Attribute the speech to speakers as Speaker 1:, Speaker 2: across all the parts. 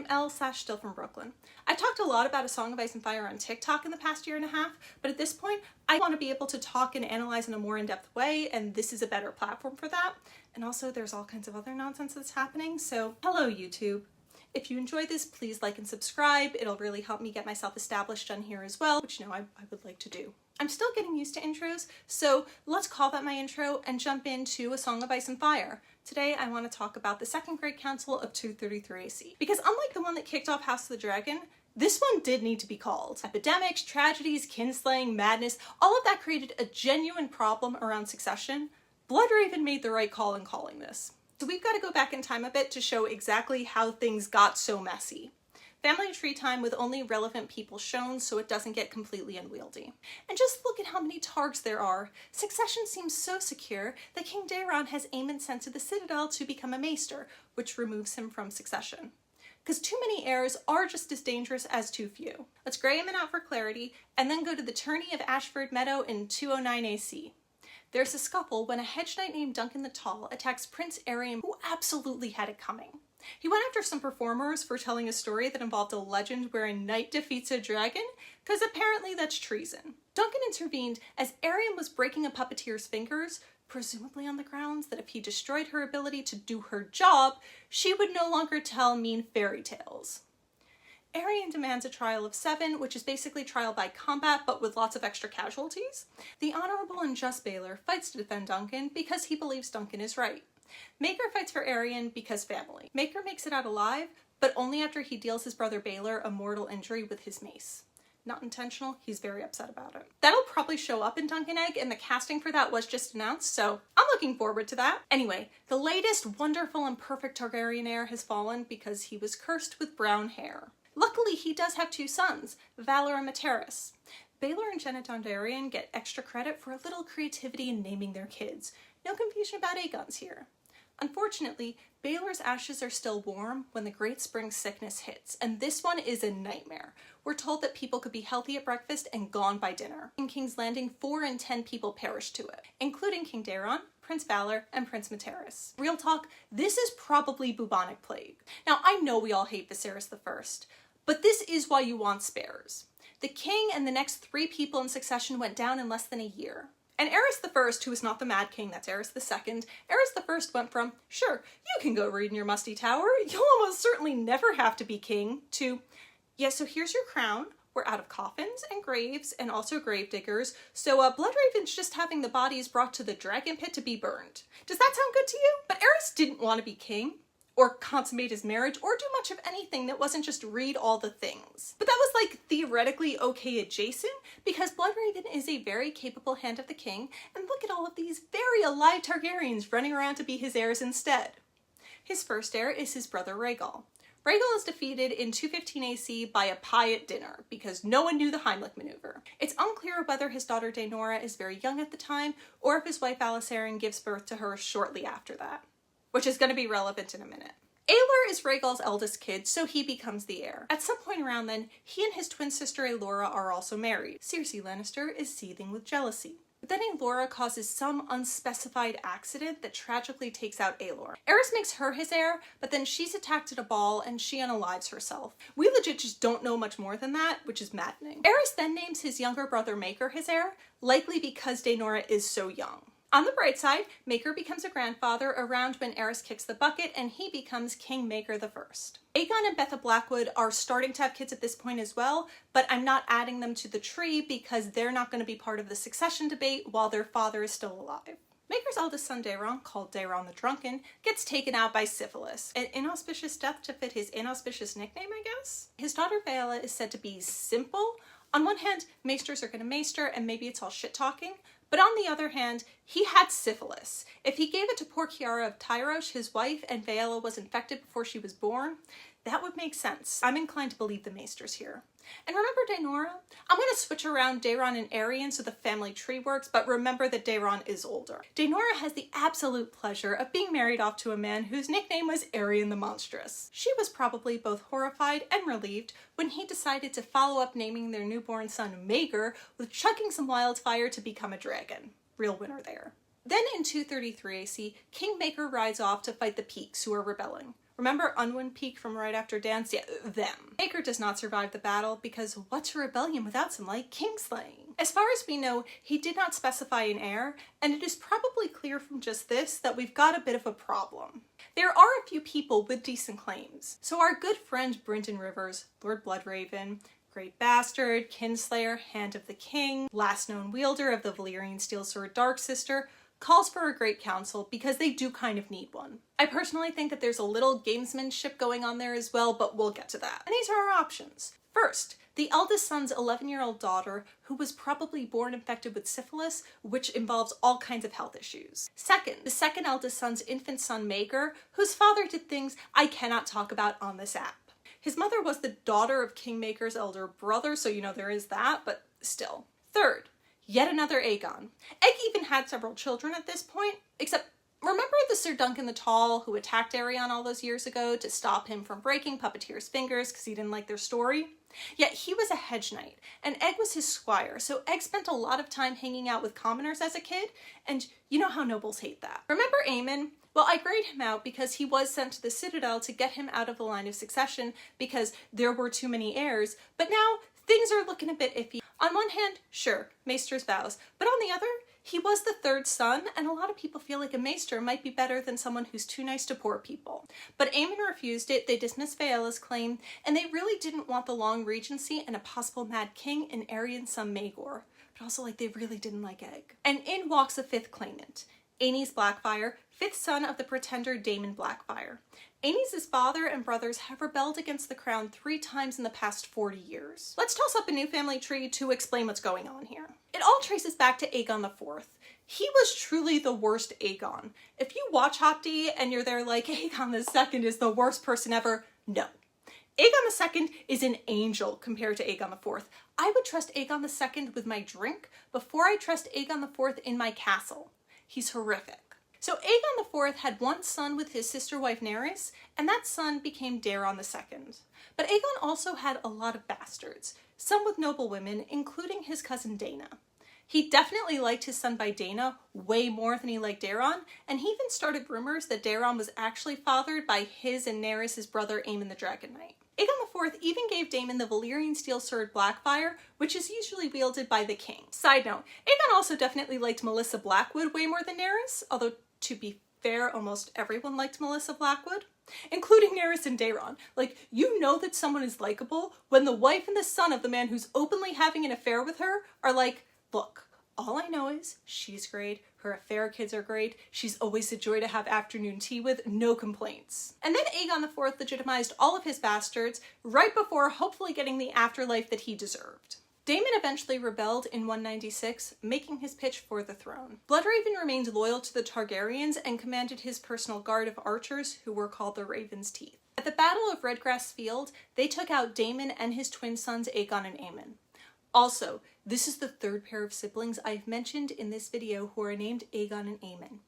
Speaker 1: I'm Elle / still from Brooklyn. I've talked a lot about A Song of Ice and Fire on TikTok in the past year and a half, but at this point, I want to be able to talk and analyze in a more in-depth way, and this is a better platform for that. And also, there's all kinds of other nonsense that's happening, so hello YouTube. If you enjoy this, please like and subscribe. It'll really help me get myself established on here as well, which I would like to do. I'm still getting used to intros, so let's call that my intro and jump into A Song of Ice and Fire. Today I want to talk about the Second Great Council of 233 AC, because unlike the one that kicked off House of the Dragon, this one did need to be called. Epidemics, tragedies, kinslaying, madness, all of that created a genuine problem around succession. Bloodraven made the right call in calling this. So we've got to go back in time a bit to show exactly how things got so messy. Family tree time with only relevant people shown so it doesn't get completely unwieldy. And just look at how many Targs there are. Succession seems so secure that King Daeron has Aemon sent to the Citadel to become a maester, which removes him from succession. Because too many heirs are just as dangerous as too few. Let's grey Aemon out for clarity, and then go to the tourney of Ashford Meadow in 209 AC. There's a scuffle when a hedge knight named Duncan the Tall attacks Prince Aerion, who absolutely had it coming. He went after some performers for telling a story that involved a legend where a knight defeats a dragon, because apparently that's treason. Duncan intervened as Aerion was breaking a puppeteer's fingers, presumably on the grounds that if he destroyed her ability to do her job, she would no longer tell mean fairy tales. Aerion demands a trial of 7, which is basically trial by combat, but with lots of extra casualties. The honorable and just Baelor fights to defend Duncan because he believes Duncan is right. Maker fights for Aerion because family. Maker makes it out alive, but only after he deals his brother Baelor a mortal injury with his mace. Not intentional, he's very upset about it. That'll probably show up in Duncan Egg, and the casting for that was just announced, so I'm looking forward to that. Anyway, the latest wonderful and perfect Targaryen heir has fallen because he was cursed with brown hair. Luckily, he does have 2 sons, Valar and Materis. Baelor and Jenna Dondarrion get extra credit for a little creativity in naming their kids. No confusion about Aegon's here. Unfortunately, Baelor's ashes are still warm when the Great Spring sickness hits, and this one is a nightmare. We're told that people could be healthy at breakfast and gone by dinner. In King's Landing, 4 in 10 people perished to it, including King Daeron, Prince Valar, and Prince Materis. Real talk, this is probably bubonic plague. Now, I know we all hate Viserys I, but this is why you want spares. The king and the next 3 people in succession went down in less than a year. And Aerys I, who is not the Mad King, that's Aerys II, Aerys I went from, sure, you can go read in your musty tower, you'll almost certainly never have to be king, to, yeah, so here's your crown, we're out of coffins and graves and also gravediggers, so Bloodraven's just having the bodies brought to the dragon pit to be burned. Does that sound good to you? But Aerys didn't want to be king, or consummate his marriage, or do much of anything that wasn't just read all the things. But that was like theoretically okay adjacent, because Bloodraven is a very capable hand of the king, and look at all of these very alive Targaryens running around to be his heirs instead. His first heir is his brother Rhaegal. Rhaegal is defeated in 215 AC by a pie at dinner, because no one knew the Heimlich maneuver. It's unclear whether his daughter Daenora is very young at the time, or if his wife Alysarin gives birth to her shortly after that, which is going to be relevant in a minute. Aelor is Rhaegal's eldest kid, so he becomes the heir. At some point around then, he and his twin sister Aelora are also married. Cersei Lannister is seething with jealousy. But then Aelora causes some unspecified accident that tragically takes out Aelor. Aerys makes her his heir, but then she's attacked at a ball and she unalives herself. We legit just don't know much more than that, which is maddening. Aerys then names his younger brother Maker his heir, likely because Daenora is so young. On the bright side, Maker becomes a grandfather around when Aerys kicks the bucket and he becomes King Maker I. Aegon and Betha Blackwood are starting to have kids at this point as well, but I'm not adding them to the tree because they're not going to be part of the succession debate while their father is still alive. Maker's eldest son Daeron, called Daeron the Drunken, gets taken out by syphilis. An inauspicious death to fit his inauspicious nickname, I guess? His daughter Vaela is said to be simple. On one hand, maesters are going to maester and maybe it's all shit-talking, but on the other hand, he had syphilis. If he gave it to poor Kiara of Tyrosh, his wife, and Vaela was infected before she was born, that would make sense. I'm inclined to believe the maesters here. And remember Daenora? I'm going to switch around Daeron and Aerion so the family tree works, but remember that Daeron is older. Daenora has the absolute pleasure of being married off to a man whose nickname was Aerion the Monstrous. She was probably both horrified and relieved when he decided to follow up naming their newborn son Maegor with chucking some wildfire to become a dragon. Real winner there. Then in 233 AC, King Maegor rides off to fight the Peaks, who are rebelling. Remember Unwin Peak from right after Dance? Yeah, them. Aegon does not survive the battle because what's a rebellion without some light kingslaying? As far as we know, he did not specify an heir, and it is probably clear from just this that we've got a bit of a problem. There are a few people with decent claims. So our good friend Brynden Rivers, Lord Bloodraven, Great Bastard, Kinslayer, Hand of the King, last known wielder of the Valyrian Steel Sword Dark Sister, calls for a great council because they do kind of need one. I personally think that there's a little gamesmanship going on there as well, but we'll get to that. And these are our options. First, the eldest son's 11-year-old daughter, who was probably born infected with syphilis, which involves all kinds of health issues. Second, the second eldest son's infant son, Maegor, whose father did things I cannot talk about on this app. His mother was the daughter of King Maegor's elder brother, so you know there is that, but still. Third, yet another Aegon. Egg even had several children at this point, except remember the Sir Duncan the Tall who attacked Aerion all those years ago to stop him from breaking puppeteers' fingers because he didn't like their story? Yet he was a hedge knight, and Egg was his squire, so Egg spent a lot of time hanging out with commoners as a kid, and you know how nobles hate that. Remember Aemon? Well, I grayed him out because he was sent to the Citadel to get him out of the line of succession because there were too many heirs, but now things are looking a bit iffy. On one hand, sure, Maester's vows, but on the other, he was the third son, and a lot of people feel like a Maester might be better than someone who's too nice to poor people. But Aemon refused it, they dismissed Vaela's claim, and they really didn't want the long regency and a possible mad king in Aerion's son Maegor. But also, like, they really didn't like Egg. And in walks a fifth claimant, Aenys Blackfyre, fifth son of the pretender Daemon Blackfyre. Aenys' father and brothers have rebelled against the crown 3 times in the past 40 years. Let's toss up a new family tree to explain what's going on here. It all traces back to Aegon IV. He was truly the worst Aegon. If you watch Hot D and you're there like, Aegon II is the worst person ever, no. Aegon II is an angel compared to Aegon IV. I would trust Aegon II with my drink before I trust Aegon IV in my castle. He's horrific. So Aegon IV had one son with his sister wife Nerys, and that son became Daeron II. But Aegon also had a lot of bastards, some with noble women, including his cousin Daena. He definitely liked his son by Daena way more than he liked Daeron, and he even started rumors that Daeron was actually fathered by his and Nerys' brother Aemon the Dragon Knight. Aegon IV even gave Daemon the Valyrian steel sword Blackfyre, which is usually wielded by the king. Side note, Aegon also definitely liked Melissa Blackwood way more than Nerys, although to be fair, almost everyone liked Melissa Blackwood, including Nerys and Daeron. Like, you know that someone is likable when the wife and the son of the man who's openly having an affair with her are like, look, all I know is she's great, her affair kids are great, she's always a joy to have afternoon tea with, no complaints. And then Aegon IV legitimized all of his bastards right before hopefully getting the afterlife that he deserved. Daemon eventually rebelled in 196, making his pitch for the throne. Bloodraven remained loyal to the Targaryens and commanded his personal guard of archers, who were called the Raven's Teeth. At the Battle of Redgrass Field, they took out Daemon and his twin sons Aegon and Aemon. Also, this is the third pair of siblings I've mentioned in this video who are named Aegon and Aemon.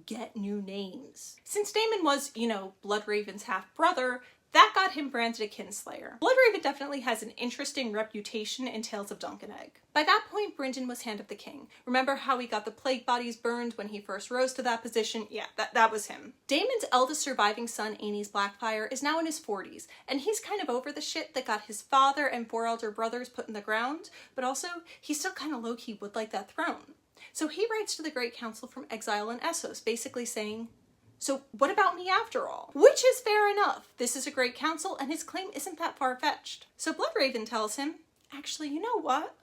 Speaker 1: Get new names. Since Daemon was, you know, Bloodraven's half-brother, that got him branded a kinslayer. Bloodraven definitely has an interesting reputation in Tales of Dunk and Egg. By that point, Brynden was Hand of the King. Remember how he got the plague bodies burned when he first rose to that position? Yeah, that was him. Daemon's eldest surviving son, Aenys Blackfyre, is now in his 40s, and he's kind of over the shit that got his father and 4 elder brothers put in the ground, but also, he still kind of low-key would like that throne. So he writes to the Great Council from exile in Essos, basically saying, so what about me after all? Which is fair enough. This is a great council and his claim isn't that far-fetched. So Bloodraven tells him, actually, you know what?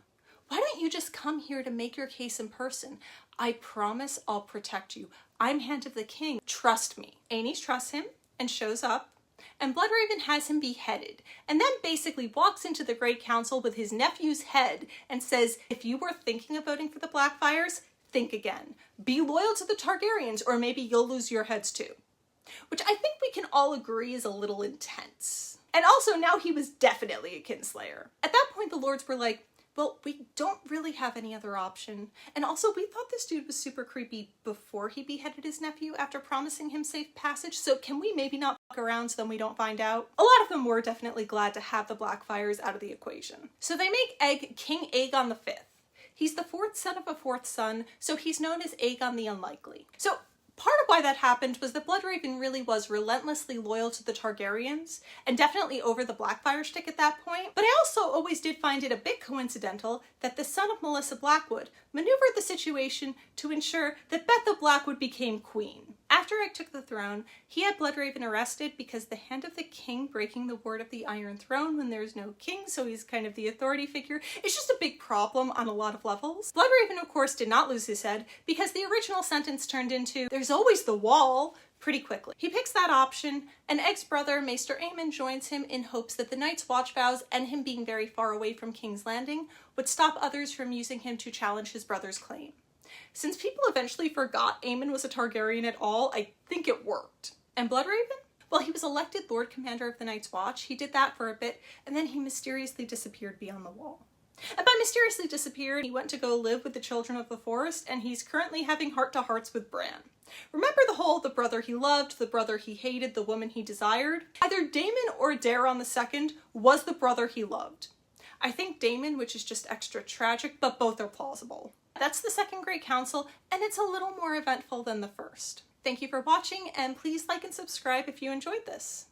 Speaker 1: Why don't you just come here to make your case in person? I promise I'll protect you. I'm Hand of the King. Trust me. Aenys trusts him and shows up, and Bloodraven has him beheaded, and then basically walks into the Great Council with his nephew's head and says, if you were thinking of voting for the Blackfyres, think again. Be loyal to the Targaryens, or maybe you'll lose your heads too. Which I think we can all agree is a little intense. And also, now he was definitely a kinslayer. At that point, the lords were like, well, we don't really have any other option. And also, we thought this dude was super creepy before he beheaded his nephew after promising him safe passage, so can we maybe not fuck around so then we don't find out? A lot of them were definitely glad to have the Blackfyres out of the equation. So they make King Aegon V. He's the 4th son of a 4th son, so he's known as Aegon the Unlikely. So Part of why that happened was that Bloodraven really was relentlessly loyal to the Targaryens, and definitely over the Blackfyre stick at that point, but I also always did find it a bit coincidental that the son of Melissa Blackwood maneuvered the situation to ensure that Betha Blackwood became queen. After Egg took the throne, he had Bloodraven arrested because the hand of the king breaking the word of the Iron Throne when there's no king, so he's kind of the authority figure. It's just a big problem on a lot of levels. Bloodraven, of course, did not lose his head because the original sentence turned into, "There's always the wall," pretty quickly. He picks that option, and Egg's brother, Maester Aemon, joins him in hopes that the Night's Watch vows and him being very far away from King's Landing would stop others from using him to challenge his brother's claim. Since people eventually forgot Aemon was a Targaryen at all, I think it worked. And Bloodraven? Well, he was elected Lord Commander of the Night's Watch. He did that for a bit, and then he mysteriously disappeared beyond the wall. And by mysteriously disappeared, he went to go live with the Children of the Forest, and he's currently having heart-to-hearts with Bran. Remember the brother he loved, the brother he hated, the woman he desired? Either Daemon or Daeron II was the brother he loved. I think Daemon, which is just extra tragic, but both are plausible. That's the Second Great Council, and it's a little more eventful than the first. Thank you for watching, and please like and subscribe if you enjoyed this.